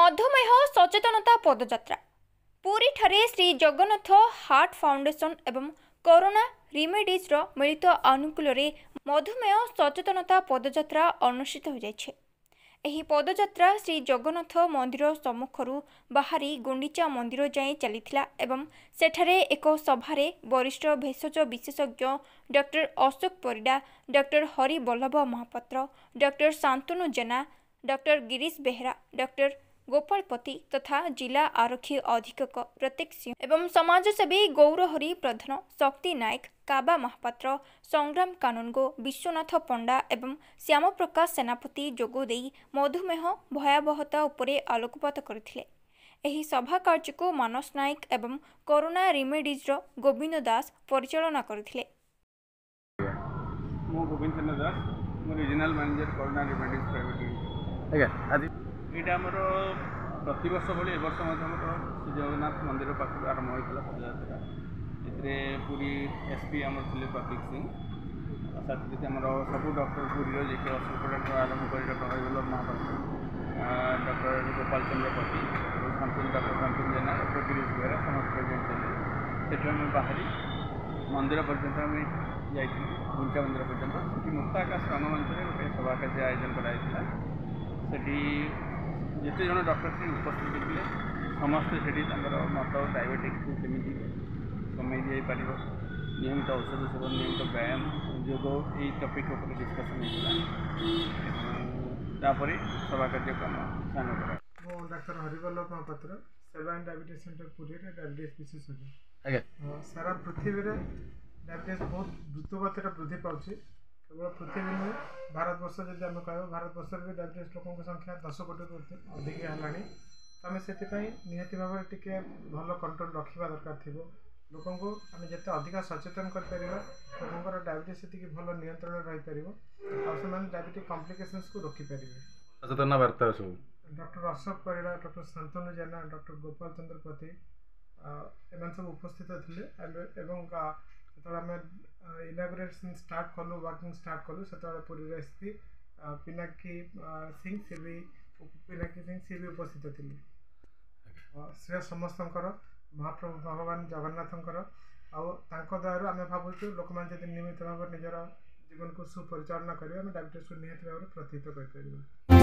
मधुमेह सचेतनता पदयात्रा पुरी ठारे Shri Jagannath heart foundation एवं कोरोना रिमेडीज मिलित आनुकूल मधुमेह सचेतनता पदयात्रा अनुष्ठित हो जाइछे। एही पदयात्रा श्री जगन्नाथ मंदिर सम्मुखरू बाहरी गुंडीचा मंदिर जाए चलीथिला एवं सेठारे एक सभारे वरिष्ठ भेषज विशेषज्ञ doctor Ashok Parida, doctor Harivallabh Mahapatra, doctor Shantanu Jena, doctor Girish Behera, doctor Gopalpati तथा जिला आरक्षी अधीक्षक प्रत्येक सिंह एवं समाजसेवी गौरहरि प्रधान, शक्ति नायक, काबा महापात्र, संग्राम कानूनगो, विश्वनाथ पंडा एवं श्याम प्रकाश सेनापति जोगोदे मधुमेह भयावहता उपरे आलोकपात करथिले। एही सभा कार्य को मानस नायक एवं कोरोना रिमेडीज गोविंद दास परिचालना करथिले। मो गोविंद दास मो regional manager corona remedies private ये आमर प्रतिवर्ष भाई ए वर्ष श्री जगन्नाथ मंदिर पाखर आरंभ होता पदयात्रा। ये पूरी एसपी आम थे प्रतीक सिंह, साथी आम सब डॉक्टर पूरी जी अशोक आरंभ कर डॉक्टर हरिवल्लभ महापात्र, डॉक्टर गोपाल चंद्र पति, डॉक्टर शांतनु जेना, डॉक्टर गिरीश बेहरा समस्त से बाहरी मंदिर पर्यटन आम जाइए गुंचा मंदिर पर्यटन से मुक्त आकाश रंगमंच गोटे सभा कार्य आयोजन कराई। जिते जन डॉक्टर से उपस्थित थे समस्ते से मत डायबिटिक्स को केमी कमे जापर, नियमित औषध सेवन, नियमित व्यायाम, योग यही टपिक उपर डिस्कसन होता सभा कार्यक्रम साइन करा। डॉक्टर हरिवल्लभ महापात्र, सेवा and diabetes centre Puri diabetes विशेषज्ञ। सारा पृथ्वी में डायबिटीज बहुत द्रुतगतिर वृद्धि पाँच। केवल पृथ्वी नुहे भारत वर्ष जब आम कह भारत वर्ष में डायबिटीज लोकों संख्या 10 कोटी अधिक है। आम से निहती भाव टे भल कंट्रोल रखा दरकार थी। लोक आम जिते अधिक सचेतन कर लोकर डायबिटीज से भल नियंत्रण रहीपर और डायबिटीज कॉम्प्लिकेशंस को रोकीपर। सचेतन वार्ता सब doctor Ashok Parida, doctor Shantanu Jena, doctor Gopal चंद्र पति एम सब उपस्थित थे। जो आम इनागुरेसन स्टार्ट कलु, वर्किंग स्टार्ट कलु से पुरी एसपी पिनाकी सिंह सी भी उपस्थित थे। श्रेय समस्त महाप्रभु भगवान जगन्नाथंकर दयारू आम भावुँ लोक मैंने नियमित भाव निजर जीवन को सुपरिचालना करेंगे, डायबिटीज को निहत भाव प्रतिहित कर।